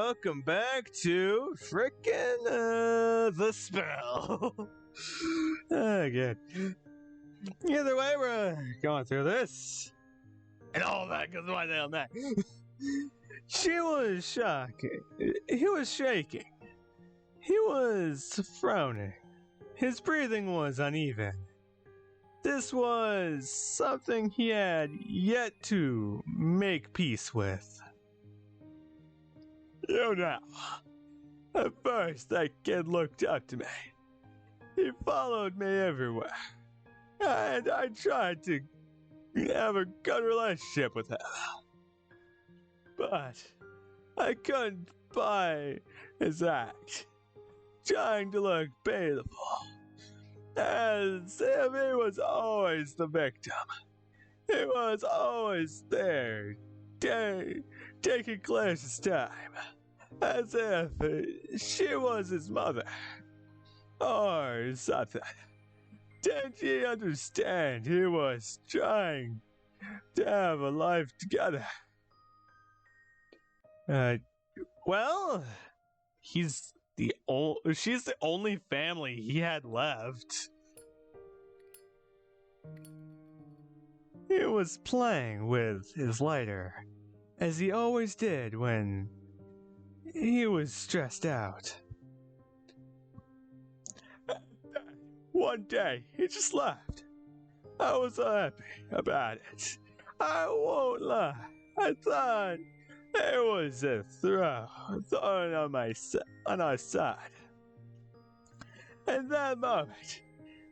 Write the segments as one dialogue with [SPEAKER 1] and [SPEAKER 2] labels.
[SPEAKER 1] welcome back to frickin' The Spell. Good. Either way, we're going through this. And all that, because why the hell not? She was shocking. He was shaking. He was frowning. His breathing was uneven. This was something he had yet to make peace with. You know, at first that kid looked up to me. He followed me everywhere. And I tried to have a good relationship with him. But I couldn't buy his act. Trying to look beautiful. As if he was always the victim. He was always there, taking Claire's time. As if she was his mother. Or something. Didn't he understand he was trying to have a life together? Well, she's the only family he had left. He was playing with his lighter, as he always did when he was stressed out. One day, he just left. I was so happy about it. I won't lie. I thought it was a thorn on our side. In that moment,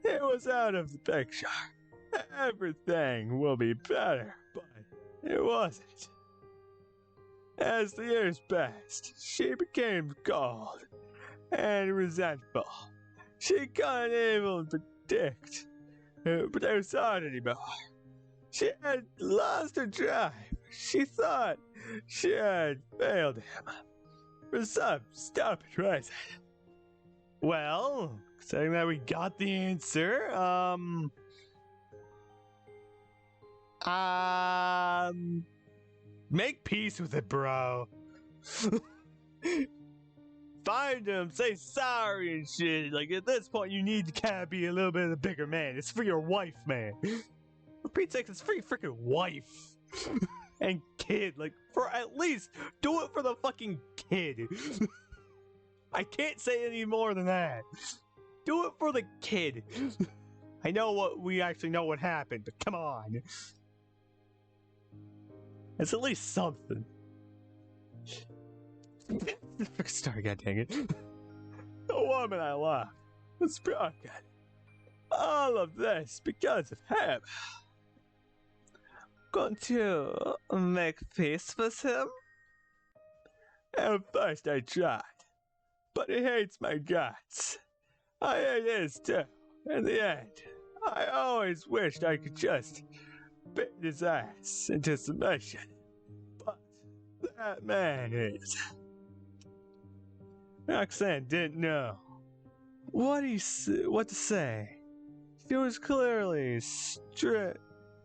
[SPEAKER 1] it was out of the picture. Everything will be better, but it wasn't. As the years passed, she became cold and resentful. She couldn't even produce art anymore. She had lost her drive. She thought she had failed him for some stupid reason. Well, saying that we got the answer, make peace with it, bro. Find him, say sorry and shit. Like, at this point, you need to kind of be a little bit of a bigger man. It's for your wife, man. For Pete's sake, it's for your freaking wife. And kid. Like, for at least, do it for the fucking kid. I can't say any more than that. Do it for the kid. I know we actually know what happened, but come on. It's at least something. Sorry, god dang it. The woman I love was broken. All of this because of him. Going to make peace with him? At first I tried, but he hates my guts. I hate his too. In the end, I always wished I could just beat his ass into submission. But that man is... Roxanne didn't know what to say. She was clearly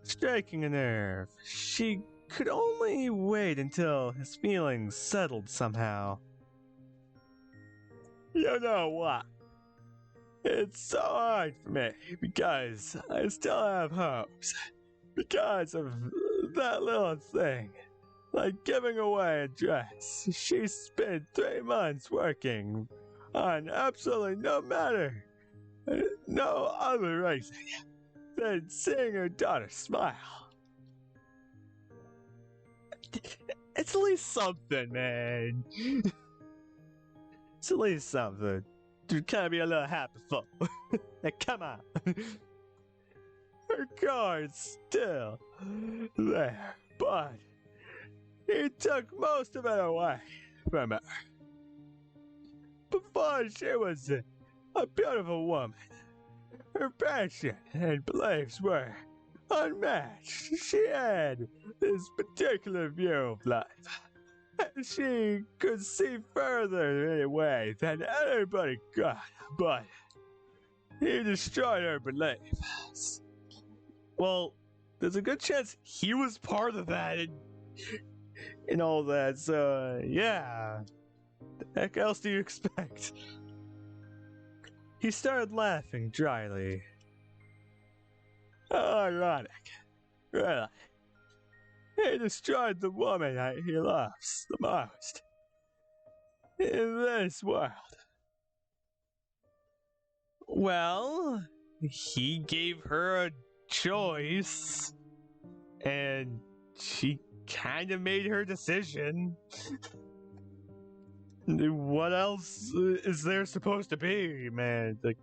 [SPEAKER 1] striking a nerve. She could only wait until his feelings settled somehow. You know what? It's so hard for me because I still have hopes. Because of that little thing. Like giving away a dress. She spent 3 months working on absolutely no other reason than seeing her daughter smile. It's at least something, man. It's at least something. To kind of be a little happy for. Like, come on. Her card's still there, but he took most of it away from her. Before, she was a beautiful woman. Her passion and beliefs were unmatched. She had this particular view of life. And she could see further anyway than anybody could, but he destroyed her beliefs. Well, there's a good chance he was part of that and all that, so yeah. The heck else do you expect? He started laughing dryly. Ironic. Really. He destroyed the woman that he loves the most in this world. Well, he gave her a choice, and she kind of made her decision. What else is there supposed to be, man? Like,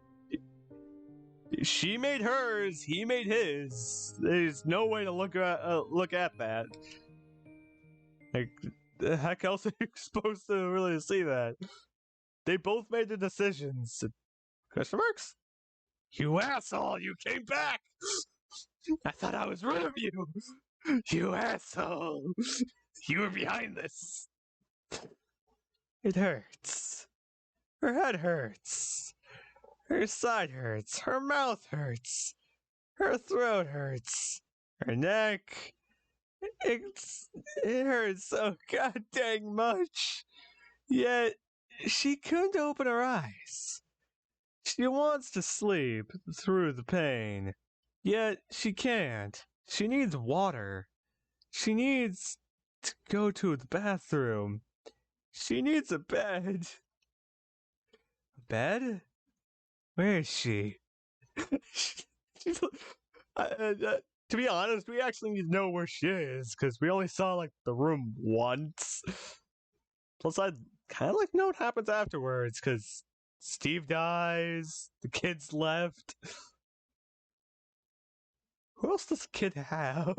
[SPEAKER 1] she made hers, he made his. There's no way to look at that. Like, the heck else are you supposed to really see that? They both made the decisions. Question marks? You asshole! You came back! I thought I was rid of you! You asshole! You were behind this! It hurts. Her head hurts. Her side hurts. Her mouth hurts. Her throat hurts. Her neck. It hurts so goddamn much. Yet, she couldn't open her eyes. She wants to sleep through the pain. Yet, she can't. She needs water. She needs to go to the bathroom. She needs a bed. A bed? Where is she? She's, to be honest, we actually need to know where she is, because we only saw, like, the room once. Plus, I kind of like know what happens afterwards, because Steve dies, the kids left. Who else does the kid have?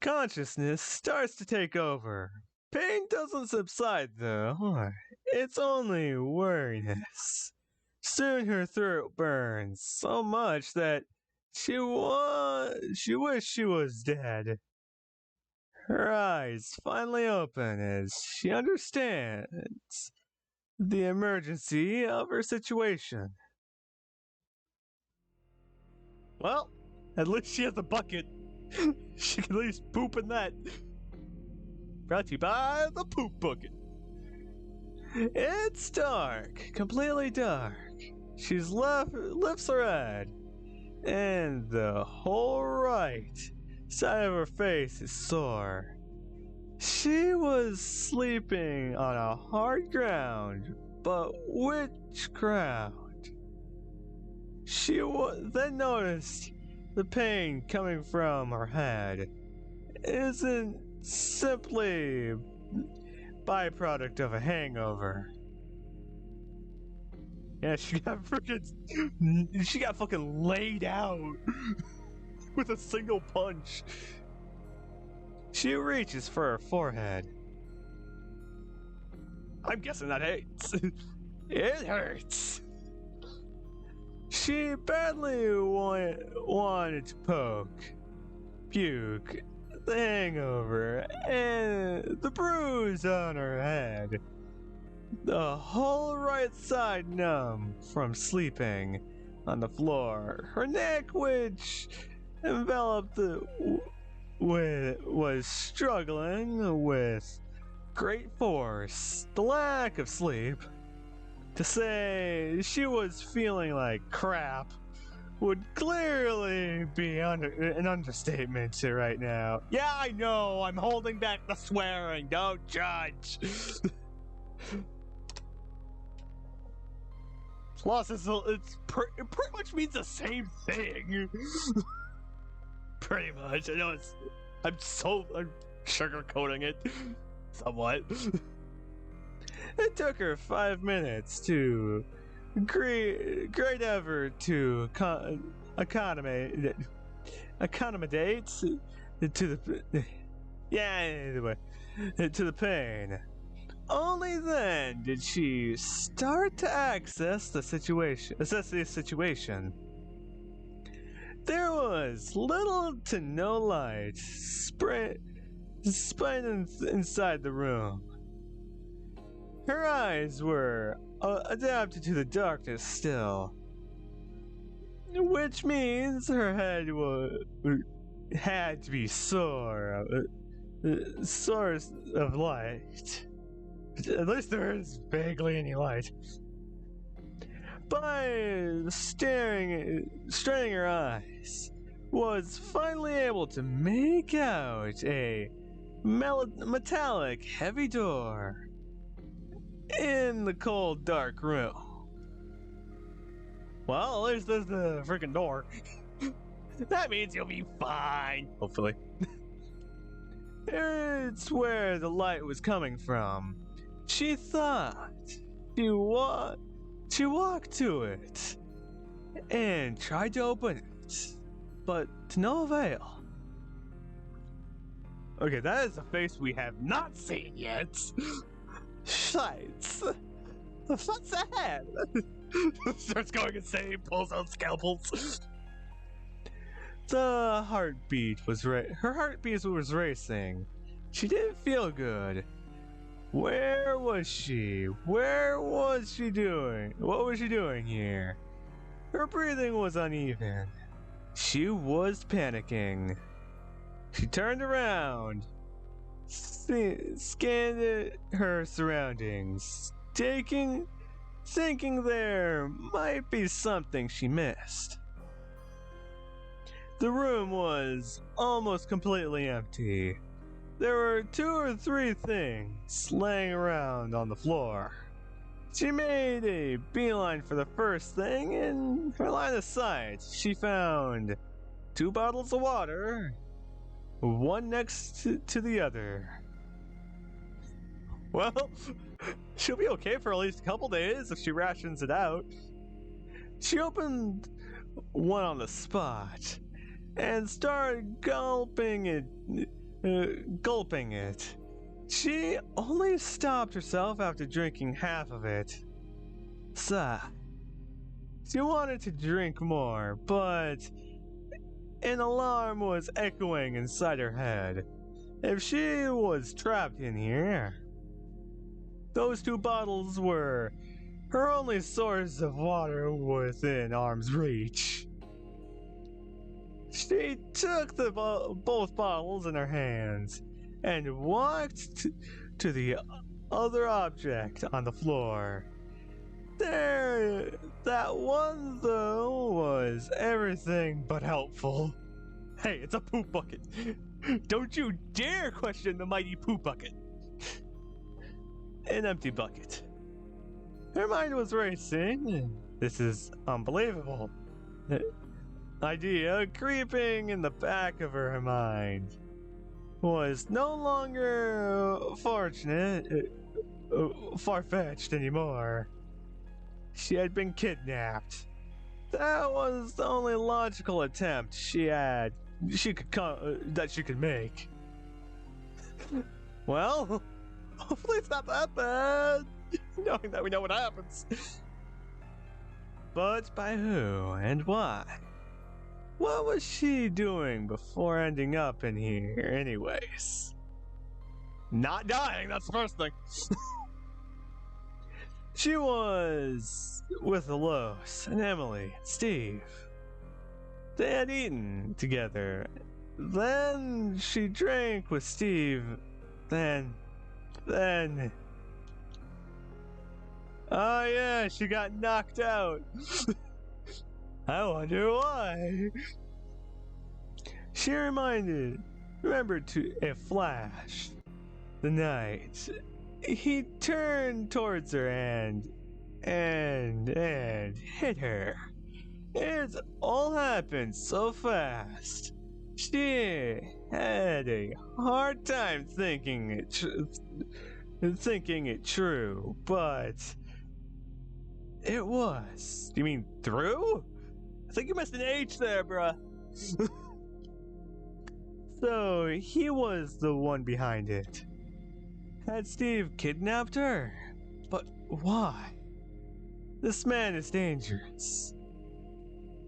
[SPEAKER 1] Consciousness starts to take over. Pain doesn't subside, though. It's only weariness. Soon her throat burns so much that she wished she was dead. Her eyes finally open as she understands the emergency of her situation. Well, at least she has a bucket. She can at least poop in that. Brought to you by the Poop Bucket. It's dark, completely dark. She's lifts her head, and the whole right side of her face is sore. She was sleeping on a hard ground, but which ground? She then noticed the pain coming from her head isn't simply byproduct of a hangover. Yeah, she got fucking laid out with a single punch. She reaches for her forehead. I'm guessing that hurts. It hurts. She badly wanted to puke, the hangover, and the bruise on her head. The whole right side numb from sleeping on the floor. Her neck, which enveloped was struggling with great force. The lack of sleep. To say she was feeling like crap would clearly be an understatement right now. Yeah, I know, I'm holding back the swearing, don't judge. Plus, it pretty much means the same thing. Pretty much. I know I'm sugarcoating it somewhat. It took her 5 minutes to great effort to accommodate to the pain. Only then did she start to assess the situation. There was little to no light spreading inside the room. Her eyes were adapted to the darkness still, which means her head had to be sore. source of light. At least there is vaguely any light. By straining her eyes, was finally able to make out a metallic heavy door in the cold dark room. Well, at least there's the freaking door. That means you'll be fine, hopefully. It's where the light was coming from. She thought. She walked to it and tried to open it, but to no avail. Okay, that is a face we have not seen yet. Shites. What's ahead? Starts going insane, pulls out scalpels. Her heartbeat was racing. She didn't feel good. Where was she? Where was she doing? What was she doing here? Her breathing was uneven. She was panicking. She turned around, scanned her surroundings, thinking there might be something she missed. The room was almost completely empty. There were 2 or 3 things laying around on the floor. She made a beeline for the first thing. In her line of sight, she found 2 bottles of water, one next to the other. Well, she'll be okay for at least a couple days if she rations it out. She opened one on the spot and started gulping it. She only stopped herself after drinking half of it. She wanted to drink more, but an alarm was echoing inside her head. If she was trapped in here, those 2 bottles were her only source of water within arm's reach. She took both bottles in her hands and walked to the other object on the floor. That one, though, was everything but helpful. Hey, it's a poop bucket. Don't you dare question the mighty poop bucket. An empty bucket. Her mind was racing. This is unbelievable. Idea creeping in the back of her mind was no longer far-fetched anymore. She had been kidnapped. That was the only logical attempt that she could make. Well, hopefully it's not that bad, knowing that we know what happens. But by who and why? What was she doing before ending up in here anyways? Not dying, that's the first thing. She was with Los and Emily and Steve. They had eaten together. Then she drank with Steve. Then... Oh yeah, she got knocked out. I wonder why. She remembered to a flash. The night he turned towards her and hit her. It all happened so fast. She had a hard time thinking it true, but it was. You mean through? I think you missed an H there, bruh. So he was the one behind it. Had Steve kidnapped her? But why? This man is dangerous.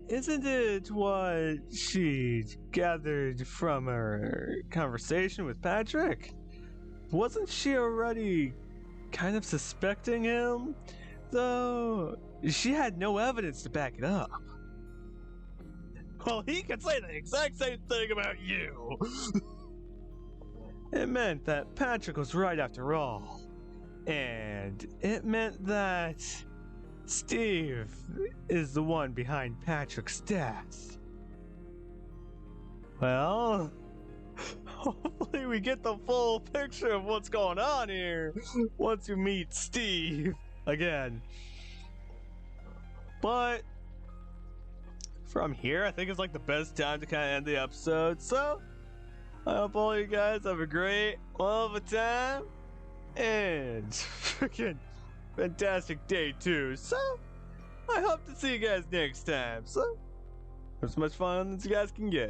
[SPEAKER 1] Isn't it what she gathered from her conversation with Patrick? Wasn't she already kind of suspecting him? Though she had no evidence to back it up. Well, he could say the exact same thing about you. it meant that Patrick was right after all. And it meant that Steve is the one behind Patrick's death. Well, hopefully we get the full picture of what's going on here once you meet Steve again. But from here, I think it's like the best time to kind of end the episode. So I hope all you guys have a great, wonderful time and freaking fantastic day too. So I hope to see you guys next time. So as much fun as you guys can get.